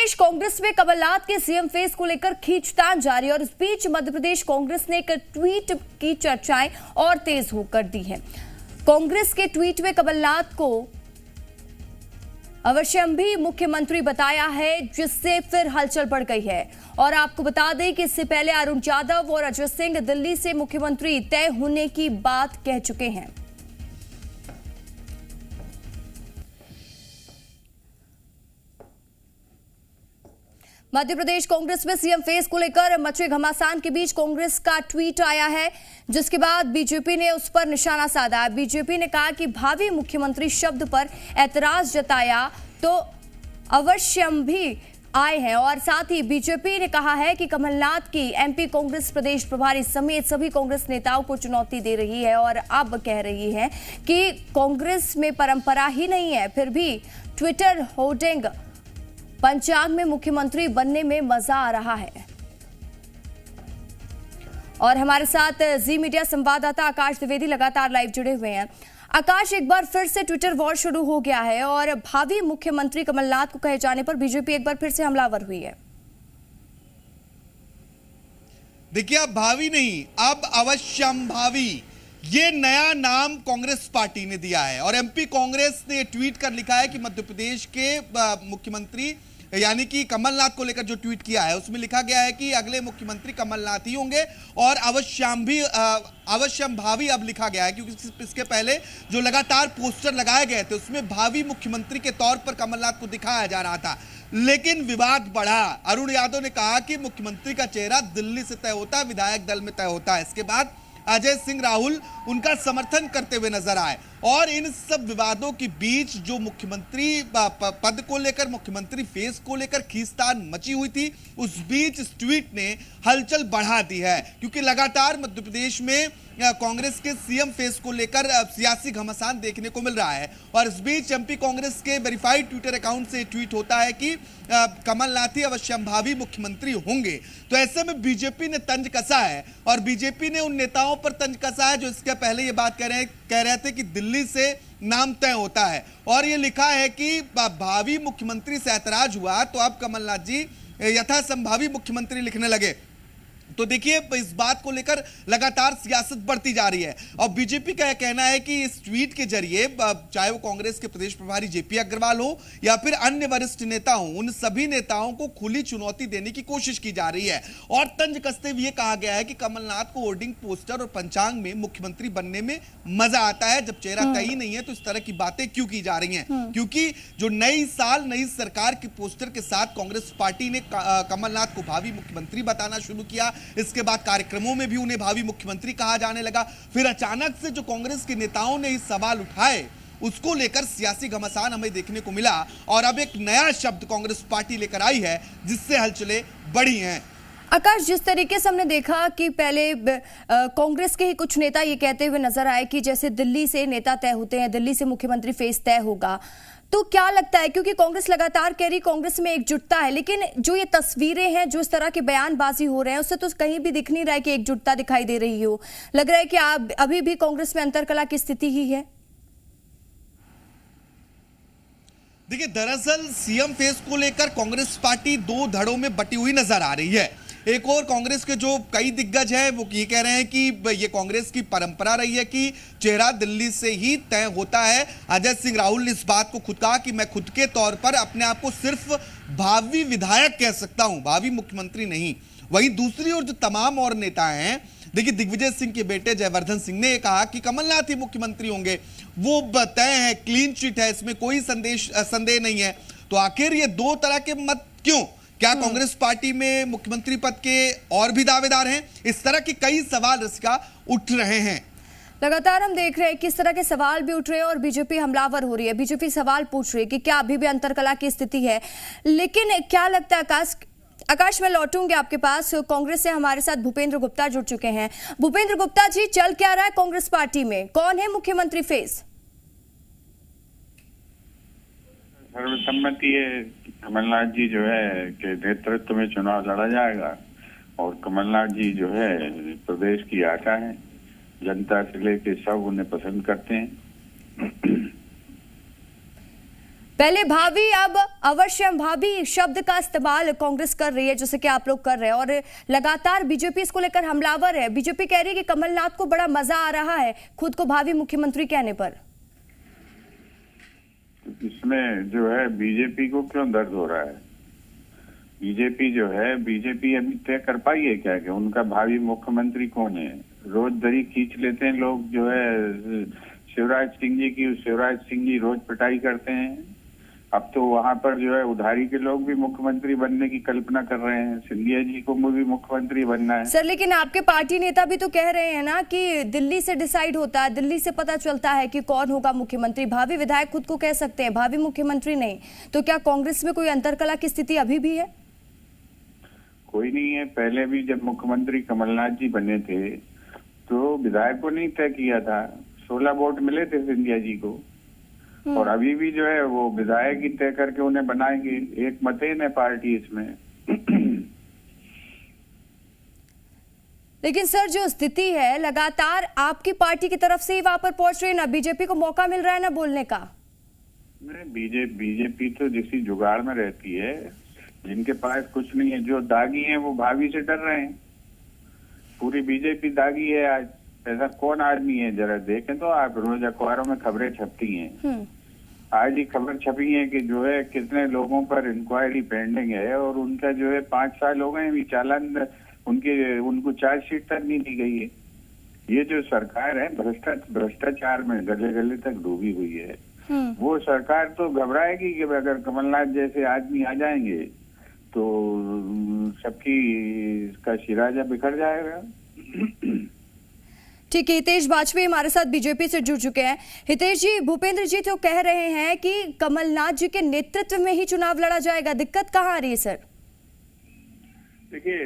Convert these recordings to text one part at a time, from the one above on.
प्रदेश कांग्रेस में कमलनाथ के CM face को लेकर खींचतान जारी और इस बीच मध्य प्रदेश कांग्रेस ने एक ट्वीट की चर्चाएं और तेज होकर दी है। कांग्रेस के ट्वीट में कमलनाथ को अवश्यंभी मुख्यमंत्री बताया है, जिससे फिर हलचल बढ़ गई है। और आपको बता दें कि इससे पहले अरुण यादव और अजय सिंह दिल्ली से मुख्यमंत्री तय होने की बात कह चुके हैं। मध्य प्रदेश कांग्रेस में सीएम फेस को लेकर मचे घमासान के बीच कांग्रेस का ट्वीट आया है, जिसके बाद बीजेपी ने उस पर निशाना साधा। बीजेपी ने कहा कि भावी मुख्यमंत्री शब्द पर ऐतराज जताया तो अवश्यंभी आए हैं। और साथ ही बीजेपी ने कहा है कि कमलनाथ की एमपी कांग्रेस प्रदेश प्रभारी समेत सभी कांग्रेस नेताओं को चुनौती दे रही है और अब कह रही है कि कांग्रेस में परंपरा ही नहीं है, फिर भी ट्विटर होर्डिंग पंचांग में मुख्यमंत्री बनने में मजा आ रहा है। और हमारे साथ जी मीडिया संवाददाता आकाश द्विवेदी लगातार लाइव जुड़े हुए हैं। आकाश, एक बार फिर से ट्विटर वॉर शुरू हो गया है और भावी मुख्यमंत्री कमलनाथ को कहे जाने पर बीजेपी एक बार फिर से हमलावर हुई है। देखिए, अब भावी नहीं, अब अवश्यंभावी, ये नया नाम कांग्रेस पार्टी ने दिया है। और एमपी कांग्रेस ने ट्वीट कर लिखा है कि मध्य प्रदेश के मुख्यमंत्री यानी कि कमलनाथ को लेकर जो ट्वीट किया है उसमें लिखा गया है कि अगले मुख्यमंत्री कमलनाथ ही होंगे और अवश्यंभावी अब लिखा गया है, क्योंकि इसके पहले जो लगातार पोस्टर लगाए गए थे उसमें भावी मुख्यमंत्री के तौर पर कमलनाथ को दिखाया जा रहा था। लेकिन विवाद बढ़ा। अरुण यादव ने कहा कि मुख्यमंत्री का चेहरा दिल्ली से तय होता है, विधायक दल में तय होता है। इसके बाद अजय सिंह राहुल उनका समर्थन करते हुए नजर आए और इन सब विवादों के बीच जो मुख्यमंत्री पद को लेकर, मुख्यमंत्री फेस को लेकर खींचतान मची हुई थी, उस बीच इस ट्वीट ने हलचल बढ़ा दी है, क्योंकि लगातार मध्य प्रदेश में कांग्रेस के सीएम फेस को लेकर सियासी घमासान देखने को मिल रहा है। और इस बीच एमपी कांग्रेस के वेरीफाइड ट्विटर अकाउंट से ट्वीट होता है कि कमलनाथ ही अवश्यंभावी मुख्यमंत्री होंगे। तो ऐसे में बीजेपी ने तंज कसा है और बीजेपी ने उन नेताओं पर तंज कसा है जो इसके पहले ये बात कह रहे थे कि दिल्ली से नाम तय होता है। और ये लिखा है कि भावी मुख्यमंत्री से ऐतराज हुआ तो अब कमलनाथ जी यथासंभावी मुख्यमंत्री लिखने लगे। तो देखिए, इस बात को लेकर लगातार सियासत बढ़ती जा रही है और बीजेपी का यह कहना है कि इस ट्वीट के जरिए चाहे वो कांग्रेस के प्रदेश प्रभारी जेपी अग्रवाल हो या फिर अन्य वरिष्ठ नेता हो, उन सभी नेताओं को खुली चुनौती देने की कोशिश की जा रही है। और तंज कसते हुए कहा गया है कि कमलनाथ को होर्डिंग, पोस्टर और पंचांग में मुख्यमंत्री बनने में मजा आता है, जब चेहरा तय ही नहीं है तो इस तरह की बातें क्यों की जा रही हैं। क्योंकि जो नई साल नई सरकार के पोस्टर के साथ कांग्रेस पार्टी ने कमलनाथ को भावी मुख्यमंत्री बताना शुरू किया, इसके बाद कार्यक्रमों में भी उन्हें भावी मुख्यमंत्री कहा जाने लगा। फिर अचानक से जो कांग्रेस के नेताओं ने इस सवाल उठाए उसको लेकर सियासी घमासान हमें देखने को मिला और अब एक नया शब्द कांग्रेस पार्टी लेकर आई है जिससे हलचलें बढ़ी हैं। आकाश, जिस तरीके से हमने देखा कि पहले कांग्रेस के ही कुछ नेता ये कहते हुए नजर आए कि जैसे दिल्ली से नेता तय होते हैं, दिल्ली से मुख्यमंत्री फेस तय होगा, तो क्या लगता है, क्योंकि कांग्रेस लगातार कह रही कांग्रेस में एकजुटता है, लेकिन जो ये तस्वीरें हैं, जो इस तरह के बयानबाजी हो रहे हैं, उससे तो कहीं भी दिख नहीं रहा है कि एकजुटता दिखाई दे रही हो। लग रहा है कि आप अभी भी कांग्रेस में अंतरकलह की स्थिति ही है। देखिए, दरअसल सीएम फेस को लेकर कांग्रेस पार्टी दो धड़ों में बटी हुई नजर आ रही है। एक और कांग्रेस के जो कई दिग्गज हैं वो ये कह रहे हैं कि ये कांग्रेस की परंपरा रही है कि चेहरा दिल्ली से ही तय होता है। अजय सिंह राहुल ने इस बात को खुद कहा कि मैं खुद के तौर पर अपने आप को सिर्फ भावी विधायक कह सकता हूं, भावी मुख्यमंत्री नहीं। वहीं दूसरी ओर जो तमाम और नेता हैं, देखिए दिग्विजय सिंह के बेटे जयवर्धन सिंह ने कहा कि कमलनाथ ही मुख्यमंत्री होंगे, वो तय है, क्लीन चिट है, इसमें कोई संदेह नहीं है। तो आखिर ये दो तरह के मत क्यों? क्या कांग्रेस पार्टी में मुख्यमंत्री पद के और भी दावेदार हैं? इस तरह के कई सवाल रसिका उठ रहे हैं। लगातार हम देख रहे हैं किस तरह के सवाल भी उठ रहे हैं और बीजेपी हमलावर हो रही है। बीजेपी सवाल पूछ रही है कि क्या अभी भी अंतरकलह की स्थिति है। लेकिन क्या लगता है आकाश, मैं लौटूंगी आपके पास। कांग्रेस से हमारे साथ भूपेंद्र गुप्ता जुड़ चुके हैं। भूपेंद्र गुप्ता जी, चल क्या रहा है कांग्रेस पार्टी में? कौन है मुख्यमंत्री फेस? सर्वसम्मति है, कमलनाथ जी जो है के नेतृत्व में चुनाव लड़ा जाएगा और कमलनाथ जी जो है प्रदेश की आशा है, जनता से लेके सब उन्हें पसंद करते हैं। पहले भावी, अब अवश्यम भावी शब्द का इस्तेमाल कांग्रेस कर रही है, जैसे कि आप लोग कर रहे हैं, और लगातार बीजेपी इसको लेकर हमलावर है। बीजेपी कह रही है कि कमलनाथ को बड़ा मजा आ रहा है खुद को भावी मुख्यमंत्री कहने पर। इसमें जो है बीजेपी को क्यों दर्द हो रहा है? बीजेपी अभी तय कर पाई है क्या कि उनका भावी मुख्यमंत्री कौन है? रोज दरी खींच लेते हैं लोग, जो है शिवराज सिंह जी रोज पिटाई करते हैं। अब तो वहां पर जो है उधारी के लोग भी मुख्यमंत्री बनने की कल्पना कर रहे हैं। सिंधिया जी को भी मुख्यमंत्री बनना है। सर, लेकिन आपके पार्टी नेता भी तो कह रहे हैं ना कि दिल्ली से डिसाइड होता है, दिल्ली से पता चलता है कि कौन होगा मुख्यमंत्री। भावी विधायक खुद को कह सकते हैं, भावी मुख्यमंत्री नहीं। तो क्या कांग्रेस में कोई अंतरकला की स्थिति अभी भी है? कोई नहीं है। पहले भी जब मुख्यमंत्री कमलनाथ जी बने थे तो विधायक को नहीं तय किया था, 16 वोट मिले थे सिंधिया जी को। और अभी भी जो है वो विधायक ही तय करके उन्हें बनाएंगे। एक मतेन है पार्टी इसमें। लेकिन सर, जो स्थिति है लगातार आपकी पार्टी की तरफ से ही वहां पर पहुंच रही है ना, बीजेपी को मौका मिल रहा है ना बोलने का। बीजेपी तो जिसी जुगाड़ में रहती है, जिनके पास कुछ नहीं है, जो दागी हैं वो भाभी से डर रहे हैं। पूरी बीजेपी दागी है आज। ऐसा कौन आदमी है? जरा देखें तो आप, रोज अखबारों में खबरें छपती हैं। आज ही खबर छपी है कि जो है कितने लोगों पर इंक्वायरी पेंडिंग है और उनका जो है 5 साल हो गए, चालान उनको चार्जशीट तक नहीं दी गई है। ये जो सरकार है भ्रष्टाचार में गले गले तक डूबी हुई है। वो सरकार तो घबराएगी कि अगर कमलनाथ जैसे आदमी आ जाएंगे तो सबकी का शिराजा बिखर जाएगा। ठीक है, हितेश वाजपेयी हमारे साथ बीजेपी से जुड़ चुके हैं। हितेश जी, भूपेंद्र जी तो कह रहे हैं कि कमलनाथ जी के नेतृत्व में ही चुनाव लड़ा जाएगा। दिक्कत कहाँ आ रही है सर? देखिए,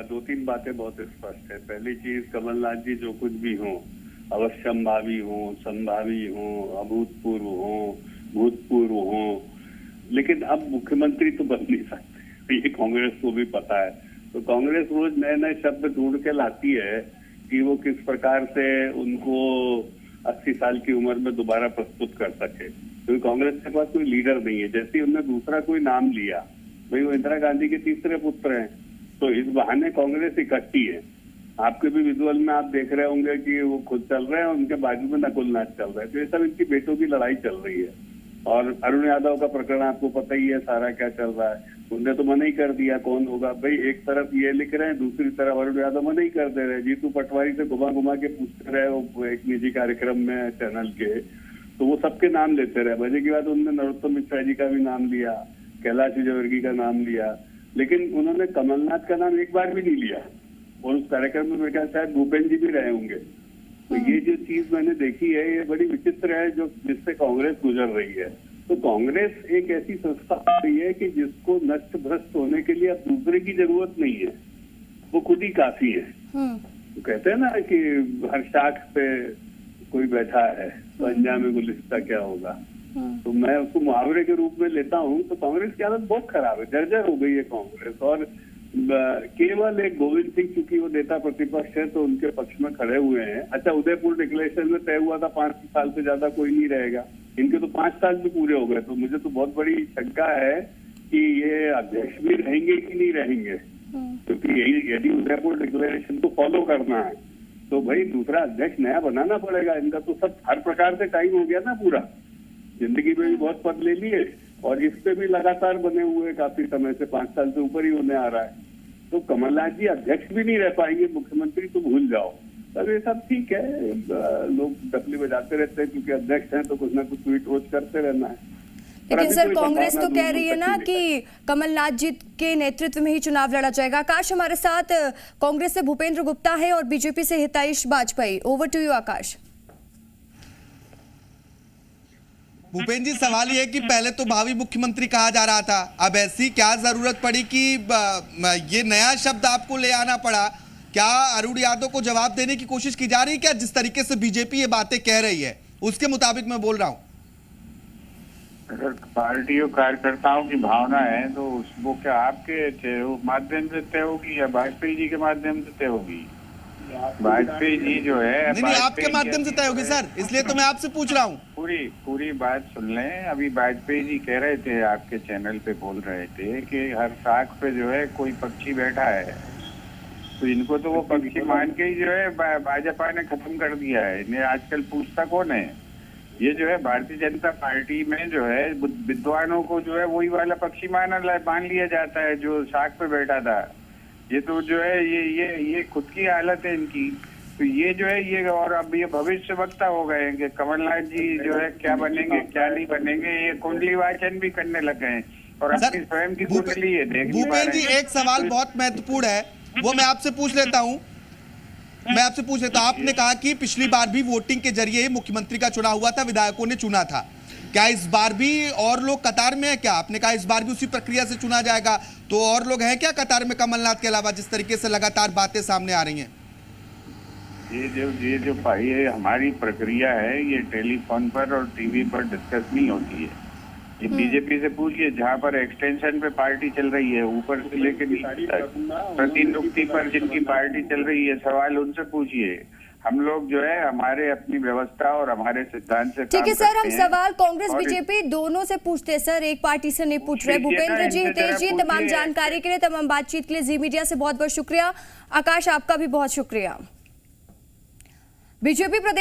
2-3 बातें बहुत स्पष्ट है। पहली चीज, कमलनाथ जी जो कुछ भी हों, अवश्यंभावी हों, संभावी हों, अभूतपूर्व हों, भूतपूर्व हों, लेकिन अब मुख्यमंत्री तो बन नहीं सकते। ये कांग्रेस को भी पता है। तो कांग्रेस रोज नए नए शब्द ढूंढ के लाती है कि वो किस प्रकार से उनको 80 साल की उम्र में दोबारा प्रस्तुत कर सके। क्योंकि कांग्रेस के पास कोई लीडर नहीं है। जैसे ही उन्होंने दूसरा कोई नाम लिया, भाई वो इंदिरा गांधी के तीसरे पुत्र हैं, तो इस बहाने कांग्रेस इकट्ठी है। आपके भी विजुअल में आप देख रहे होंगे कि वो खुद चल रहे हैं, उनके बाजू में नकुल नाथ चल रहे हैं। तो ये सब इनकी बेटों की लड़ाई चल रही है। और अरुण यादव का प्रकरण आपको पता ही है सारा क्या चल रहा है। उनने तो मना ही कर दिया कौन होगा। भाई एक तरफ ये लिख रहे हैं, दूसरी तरफ अरुण यादव मना ही कर दे रहे हैं। जीतू पटवारी से घुमा के पूछते रहे वो एक निजी कार्यक्रम में चैनल के, तो वो सबके नाम लेते रहे। मजे की बात, उन्होंने नरोत्तम मिश्रा जी का भी नाम लिया, कैलाश विजयवर्गीय का नाम लिया, लेकिन उन्होंने कमलनाथ का नाम एक बार भी नहीं लिया। और उस कार्यक्रम में मेरे ख्याल शायद भूपेंद्र जी भी रहे होंगे। तो ये जो चीज मैंने देखी है, ये बड़ी विचित्र है जो जिससे कांग्रेस गुजर रही है। तो कांग्रेस एक ऐसी संस्था रही है कि जिसको नष्ट भ्रष्ट होने के लिए अब दूसरे की जरूरत नहीं है, वो खुद ही काफी है। तो कहते हैं ना कि हर शाख पे कोई बैठा है तो अंजाम गुलिस्ता क्या होगा। तो मैं उसको मुहावरे के रूप में लेता हूँ। तो कांग्रेस की हालत बहुत खराब है, जर्जर हो गई है कांग्रेस। और केवल एक गोविंद सिंह, चूंकि वो नेता प्रतिपक्ष है तो उनके पक्ष में खड़े हुए हैं। अच्छा, उदयपुर डिक्लेरेशन में तय हुआ था 5 साल से ज्यादा कोई नहीं रहेगा, इनके तो 5 साल भी पूरे हो गए। तो मुझे तो बहुत बड़ी शंका है कि ये अध्यक्ष भी रहेंगे कि नहीं रहेंगे। क्योंकि यही यदि उदयपुर डिक्लेरेशन को फॉलो करना है तो भाई दूसरा अध्यक्ष नया बनाना पड़ेगा। इनका तो सब हर प्रकार से टाइम हो गया ना, पूरा जिंदगी में भी बहुत पद ले लिए और इस पे भी लगातार बने हुए काफी समय से, 5 साल से ऊपर ही होने आ रहा है। तो कमलनाथ जी अध्यक्ष भी नहीं रह पाएंगे, मुख्यमंत्री तो भूल जाओ। तब ये सब ठीक है, लोग डफली बजाते रहते हैं क्योंकि अध्यक्ष हैं तो कुछ ना कुछ ट्वीट रोज करते रहना है। लेकिन सर, कांग्रेस तो कह रही है ना कि कमलनाथ जी के नेतृत्व में ही चुनाव लड़ा जाएगा। आकाश हमारे साथ कांग्रेस से भूपेंद्र गुप्ता है और बीजेपी से Hitesh Vajpayee. Over to you Akash. Bhupendra ji, सवाल ये है कि पहले तो भावी मुख्यमंत्री कहा जा रहा था, अब ऐसी क्या जरूरत पड़ी कि ये नया शब्द आपको ले आना पड़ा? क्या अरुण यादव को जवाब देने की कोशिश की जा रही है क्या? जिस तरीके से बीजेपी ये बातें कह रही है उसके मुताबिक मैं बोल रहा हूं। अगर पार्टी और कार्यकर्ताओं की भावना है तो वो क्या आपके माध्यम से तय होगी या वाजपेयी जी के माध्यम से तय होगी? वाजपेयी जी जो है, नहीं आपके माध्यम से तय होगी सर, इसलिए तो मैं आपसे पूछ रहा हूँ। पूरी बात सुन लें। अभी वाजपेयी जी कह रहे थे, आपके चैनल पे बोल रहे थे कि हर साख पे जो है कोई पक्षी बैठा है, तो इनको तो वो पक्षी मान के ही जो है भाजपा ने खत्म कर दिया है। इन्हें आजकल पूछता कौन है? ये जो है भारतीय जनता पार्टी में जो है विद्वानों को जो है वही वाला पक्षी मान लिया जाता है जो साख पे बैठा था। ये तो जो है ये खुद की हालत है इनकी। तो ये जो है ये, और अब ये भविष्य वक्ता हो गए हैं कि कमलनाथ जी जो है क्या बनेंगे क्या नहीं बनेंगे, ये कुंडली वाचन भी करने लग गए हैं और अपनी स्वयं की कुंडली है देख नहीं पा रहे हैं। भूपेंद्र जी एक सवाल बहुत महत्वपूर्ण है, वो मैं आपसे पूछ लेता हूँ। आपने कहा कि पिछली बार भी वोटिंग के जरिए मुख्यमंत्री का चुनाव हुआ था, विधायकों ने चुना था, क्या इस बार भी और लोग कतार में है क्या? आपने कहा इस बार भी उसी प्रक्रिया से चुना जाएगा, तो और लोग हैं क्या कतार में कमलनाथ के अलावा, जिस तरीके से लगातार बातें सामने आ रही हैं? ये जो भाई है हमारी प्रक्रिया है, ये टेलीफोन पर और टीवी पर डिस्कस नहीं होती है। ये बीजेपी से पूछिए, जहाँ पर एक्सटेंशन पे पार्टी चल रही है, ऊपर से लेकर नीचे तक प्रतिनियुक्ति पर जिनकी पार्टी चल रही है, सवाल उनसे पूछिए। हम लोग जो है हमारे अपनी व्यवस्था और हमारे सिद्धांत से ठीक है सर, हम सवाल कांग्रेस बीजेपी दोनों से पूछते हैं सर, एक पार्टी से नहीं पूछ रहे। भूपेंद्र जी, हितेश जी, तमाम जानकारी के लिए, तमाम बातचीत के लिए जी मीडिया से बहुत बहुत शुक्रिया। आकाश, आपका भी बहुत शुक्रिया। बीजेपी प्रदेश